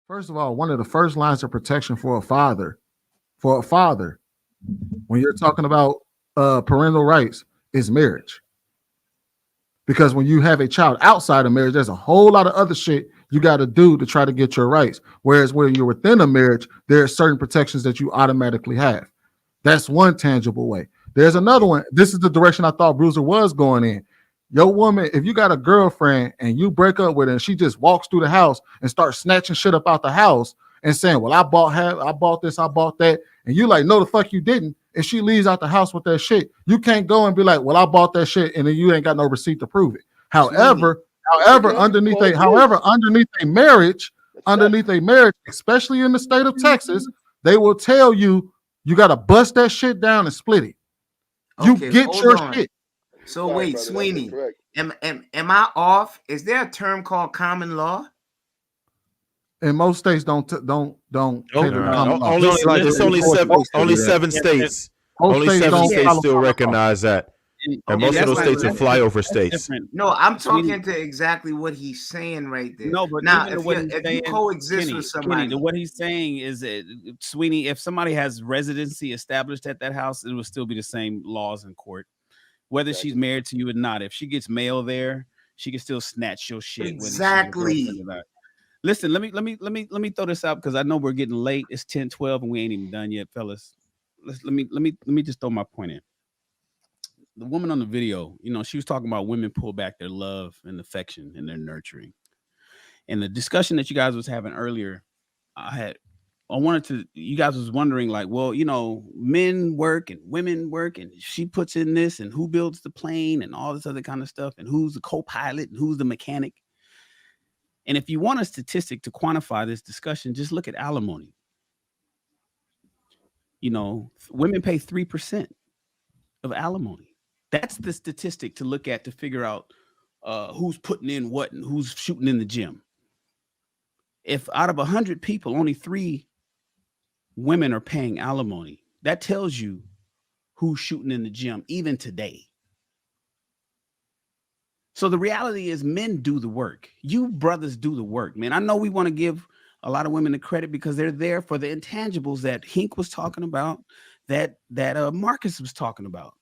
First of all, one of the first lines of protection for a father, when you're talking about parental rights, is marriage. Because when you have a child outside of marriage, there's a whole lot of other shit you got to do to try to get your rights. Whereas when you're within a marriage, there are certain protections that you automatically have. That's one tangible way. There's another one. This is the direction I thought Bruiser was going in. Your woman, if you got a girlfriend and you break up with her and she just walks through the house and starts snatching shit up out the house and saying, well, I bought this, I bought that, and you like, no, the fuck you didn't. And she leaves out the house with that shit. You can't go and be like, well, I bought that shit, and then you ain't got no receipt to prove it. However, underneath a marriage, especially in the state of Texas, they will tell you you got to bust that shit down and split it. You get your shit. So wait, brother, Sweeney, am I off? Is there a term called common law? And most states don't cater to common law. Only seven states. Only seven states still recognize that. And most of those states are flyover states. No, I'm talking to exactly what he's saying right there. No, but now if you coexist with somebody, what he's saying is that, Sweeney, if somebody has residency established at that house, it will still be the same laws in court, whether she's married to you or not. If she gets mail there, she can still snatch your shit. Exactly. Listen, let me throw this out because I know we're getting late. It's 10:12 and we ain't even done yet, fellas. Let me just throw my point in. The woman on the video, she was talking about women pull back their love and affection and their nurturing. And the discussion that you guys was having earlier, you guys was wondering like, well, men work and women work and she puts in this and who builds the plane and all this other kind of stuff and who's the co-pilot and who's the mechanic. And if you want a statistic to quantify this discussion, just look at alimony. Women pay 3% of alimony. That's the statistic to look at to figure out who's putting in what and who's shooting in the gym. If out of 100 people, only 3 women are paying alimony, that tells you who's shooting in the gym, even today. So the reality is men do the work. You brothers do the work, man. I know we want to give a lot of women the credit because they're there for the intangibles that Hink was talking about, that Marcus was talking about.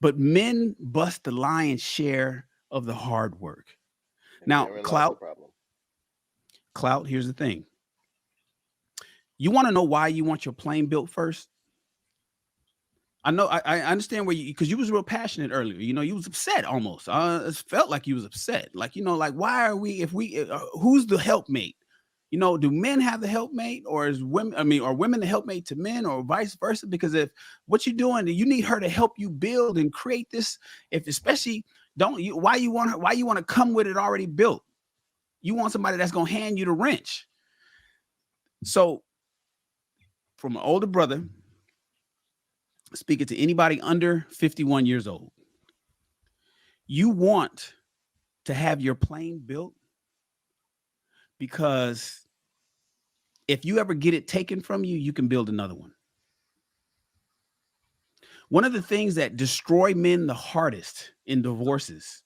But men bust the lion's share of the hard work. Now, clout, here's the thing. You want to know why you want your plane built first? I know, I understand where because you was real passionate earlier. You was upset almost. It felt like you was upset. Like, why are we, who's the helpmate? Do men have the helpmate or are women the helpmate to men or vice versa? Because if what you're doing, you need her to help you build and create this. Why you want to come with it already built? You want somebody that's going to hand you the wrench. So from an older brother, speaking to anybody under 51 years old, you want to have your plane built because if you ever get it taken from you, you can build another one. One of the things that destroy men the hardest in divorces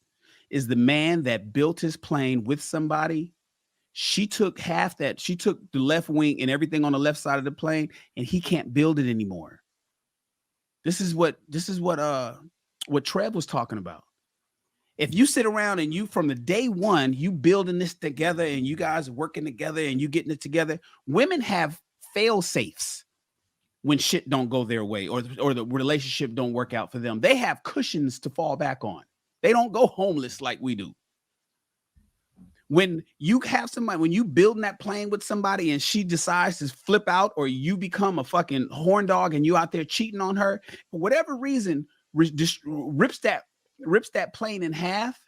is the man that built his plane with somebody. She took she took the left wing and everything on the left side of the plane, and he can't build it anymore. This is what Trev was talking about. If you sit around and you from the day one, you building this together and you guys working together and you getting it together, women have fail safes when shit don't go their way or the relationship don't work out for them. They have cushions to fall back on. They don't go homeless like we do. When you have somebody, when you building that plane with somebody and she decides to flip out or you become a fucking horn dog and you out there cheating on her, for whatever reason, rips that plane in half,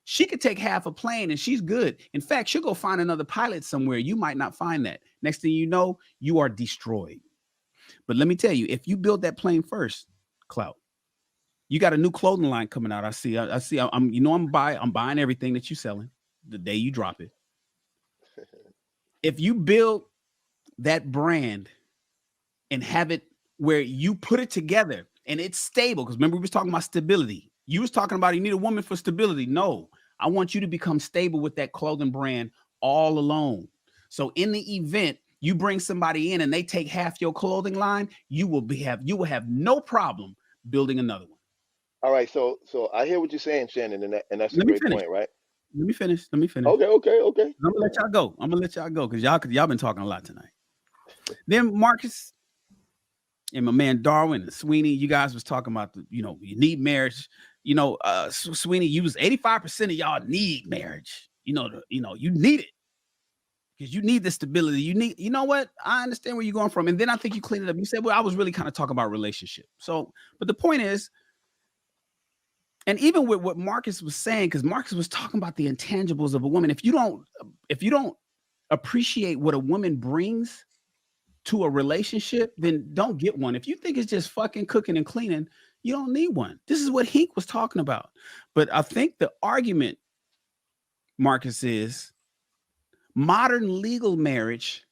she could take half a plane and she's good. In fact, she'll go find another pilot somewhere. You might not find that. Next thing you know, you are destroyed. But let me tell you, if you build that plane first, Clout, you got a new clothing line coming out. I see. I'm buying everything that you're selling the day you drop it. If you build that brand and have it where you put it together and it's stable, because remember we was talking about stability. You was talking about you need a woman for stability. No, I want you to become stable with that clothing brand all alone. So in the event you bring somebody in and they take half your clothing line, you will have no problem building another one. All right, so I hear what you're saying, Shannon, and that's a great point, right? Let me finish. Okay. I'm gonna let y'all go because y'all been talking a lot tonight. Then Marcus and my man Darwin and Sweeney, you guys was talking about you need marriage. Sweeney, you was 85% of y'all need marriage. You need it because you need the stability. You know what? I understand where you're going from, and then I think you cleaned it up. You said, "Well, I was really kind of talking about relationship." So, but the point is. And even with what Marcus was saying, because Marcus was talking about the intangibles of a woman, if you don't appreciate what a woman brings to a relationship, then don't get one. If you think it's just fucking cooking and cleaning, you don't need one. This is what Hink was talking about. But I think the argument, Marcus, is modern legal marriage.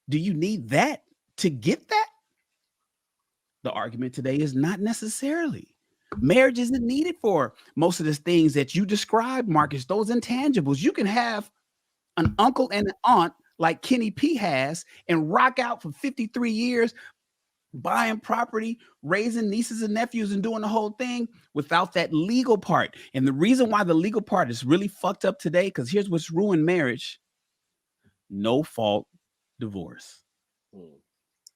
Do you need that to get that? The argument today is not necessarily. Marriage isn't needed for most of the things that you described, Marcus, those intangibles. You can have an uncle and an aunt like Kenny P has and rock out for 53 years, buying property, raising nieces and nephews and doing the whole thing without that legal part. And the reason why the legal part is really fucked up today, because here's what's ruined marriage: no fault divorce.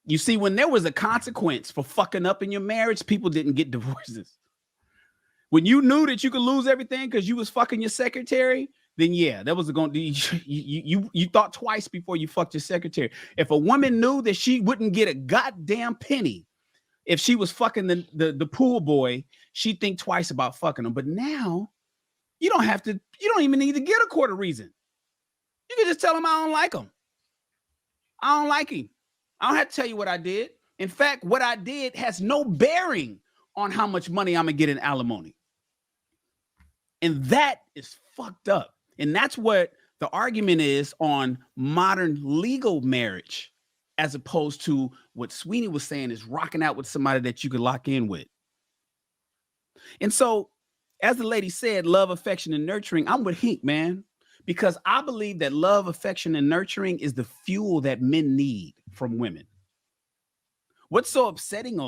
You see, when there was a consequence for fucking up in your marriage, people didn't get divorces. When you knew that you could lose everything because you was fucking your secretary, then yeah, that was going to you thought twice before you fucked your secretary. If a woman knew that she wouldn't get a goddamn penny if she was fucking the pool boy, she'd think twice about fucking him. But now you don't even need to get a court of reason. You can just tell him I don't like him. I don't like him. I don't have to tell you what I did. In fact, what I did has no bearing on how much money I'm gonna get in alimony. And that is fucked up. And that's what the argument is on modern legal marriage, as opposed to what Sweeney was saying is rocking out with somebody that you could lock in with. And so, as the lady said, love, affection, and nurturing, I'm with Hink, man, because I believe that love, affection, and nurturing is the fuel that men need from women. What's so upsetting,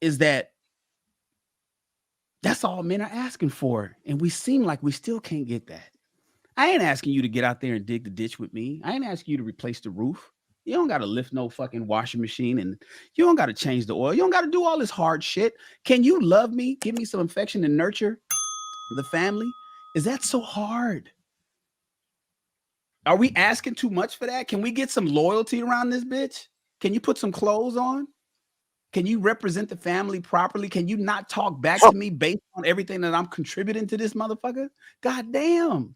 is that that's all men are asking for. And we seem like we still can't get that. I ain't asking you to get out there and dig the ditch with me. I ain't asking you to replace the roof. You don't got to lift no fucking washing machine, and you don't got to change the oil. You don't got to do all this hard shit. Can you love me? Give me some affection and nurture the family? Is that so hard? Are we asking too much for that? Can we get some loyalty around this bitch? Can you put some clothes on? Can you represent the family properly? Can you not talk back to me based on everything that I'm contributing to this motherfucker? God damn.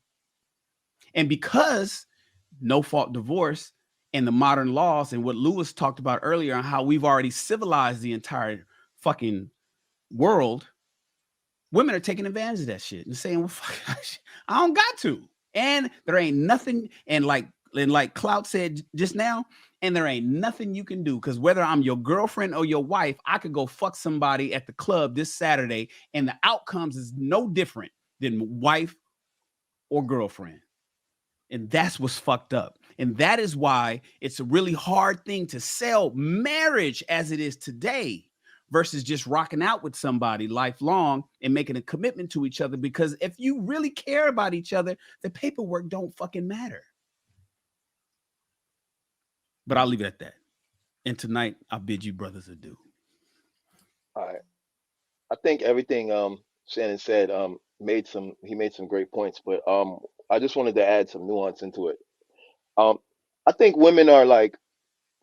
And because no fault divorce and the modern laws and what Lewis talked about earlier on how we've already civilized the entire fucking world, women are taking advantage of that shit and saying, well, fuck, I don't got to. And there ain't nothing, and like Clout said just now, and there ain't nothing you can do, because whether I'm your girlfriend or your wife, I could go fuck somebody at the club this Saturday, and the outcomes is no different than wife or girlfriend. And that's what's fucked up. And that is why it's a really hard thing to sell marriage as it is today versus just rocking out with somebody lifelong and making a commitment to each other. Because if you really care about each other, the paperwork don't fucking matter. But I'll leave it at that. And tonight, I bid you brothers adieu. All right. I think everything Shannon said made some great points, but I just wanted to add some nuance into it. I think women are like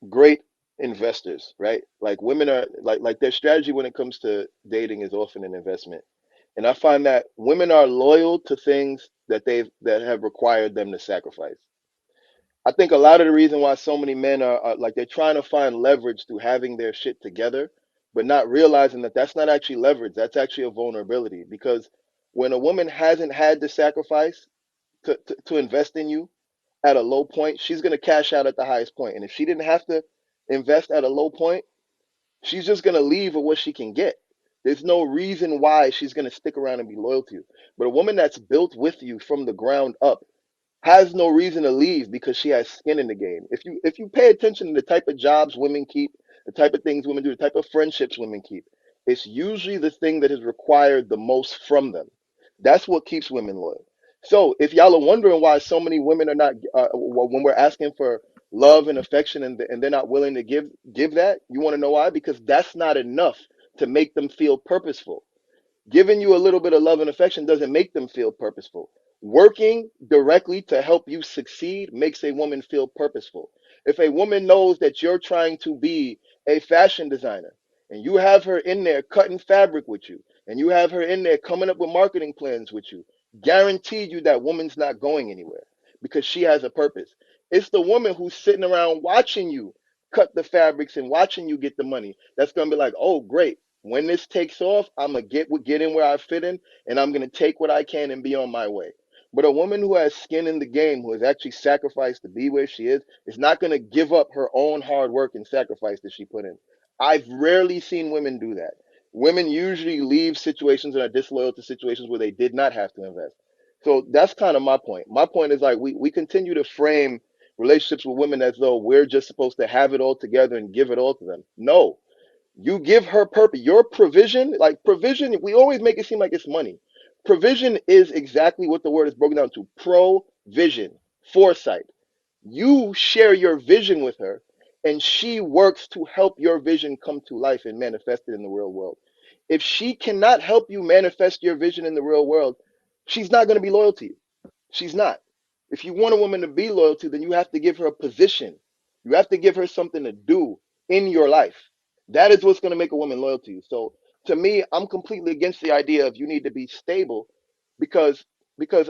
great investors, right? Like women are like their strategy when it comes to dating is often an investment. And I find that women are loyal to things that have required them to sacrifice. I think a lot of the reason why so many men are like they're trying to find leverage through having their shit together, but not realizing that that's not actually leverage. That's actually a vulnerability, because when a woman hasn't had to sacrifice to invest in you at a low point, she's going to cash out at the highest point. And if she didn't have to invest at a low point, she's just going to leave with what she can get. There's no reason why she's going to stick around and be loyal to you. But a woman that's built with you from the ground up, has no reason to leave because she has skin in the game. If you pay attention to the type of jobs women keep, the type of things women do, the type of friendships women keep, it's usually the thing that is required the most from them. That's what keeps women loyal. So if y'all are wondering why so many women are not, when we're asking for love and affection and they're not willing to give that, you want to know why? Because that's not enough to make them feel purposeful. Giving you a little bit of love and affection doesn't make them feel purposeful. Working directly to help you succeed makes a woman feel purposeful. If a woman knows that you're trying to be a fashion designer and you have her in there cutting fabric with you and you have her in there coming up with marketing plans with you, guaranteed you that woman's not going anywhere because she has a purpose. It's the woman who's sitting around watching you cut the fabrics and watching you get the money that's going to be like, oh, great. When this takes off, I'm going to get in where I fit in, and I'm going to take what I can and be on my way. But a woman who has skin in the game, who has actually sacrificed to be where she is not going to give up her own hard work and sacrifice that she put in. I've rarely seen women do that. Women usually leave situations and are disloyal to situations where they did not have to invest. So that's kind of my point. My point is like we continue to frame relationships with women as though we're just supposed to have it all together and give it all to them. No, you give her purpose. Your provision, like provision, we always make it seem like it's money. Provision is exactly what the word is broken down to. Provision, foresight. You share your vision with her, and she works to help your vision come to life and manifest it in the real world. If she cannot help you manifest your vision in the real world, she's not going to be loyal to you. She's not. If you want a woman to be loyal to, then you have to give her a position. You have to give her something to do in your life. That is what's going to make a woman loyal to you. So to me, I'm completely against the idea of you need to be stable because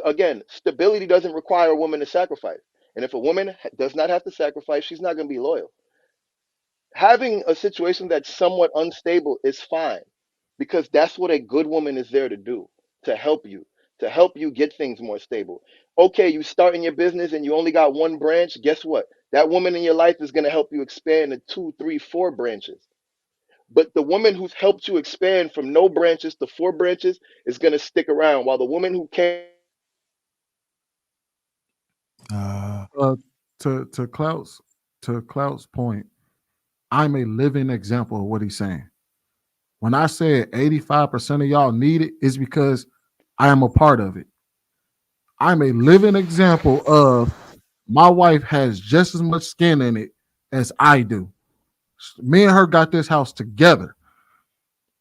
again, stability doesn't require a woman to sacrifice. And if a woman does not have to sacrifice, she's not going to be loyal. Having a situation that's somewhat unstable is fine because that's what a good woman is there to do, to help you get things more stable. Okay, you start in your business and you only got one branch. Guess what? That woman in your life is going to help you expand to 2, 3, 4 branches. But the woman who's helped you expand from no branches to 4 branches is going to stick around, while the woman who came to Clout's point, I'm a living example of what he's saying. When I said 85% of y'all need it, is because I am a part of it. I'm a living example of my wife has just as much skin in it as I do. Me and her got this house together.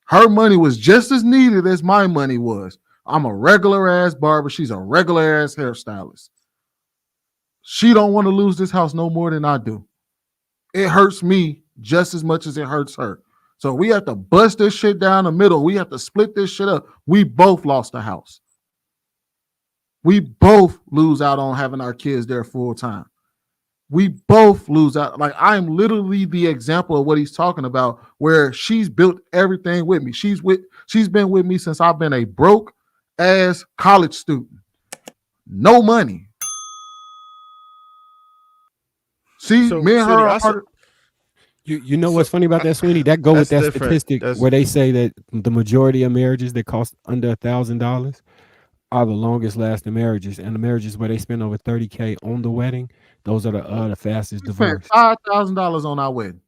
Her money was just as needed as my money was. I'm a regular ass barber. She's a regular ass hairstylist. She don't want to lose this house no more than I do. It hurts me just as much as it hurts her. So we have to bust this shit down the middle. We have to split this shit up. We both lost the house. We both lose out on having our kids there full time. We both lose out. Like, I'm literally the example of what he's talking about, where she's built everything with me. She's been with me since I've been a broke ass college student. No money. See, so, me and her are part of, you know what's funny about that, Sweeney? That go with that statistic where they say that the majority of marriages that cost under $1,000 are the longest lasting marriages, and the marriages where they spend over $30K on the wedding, those are the fastest divorce. $5,000 on our wedding.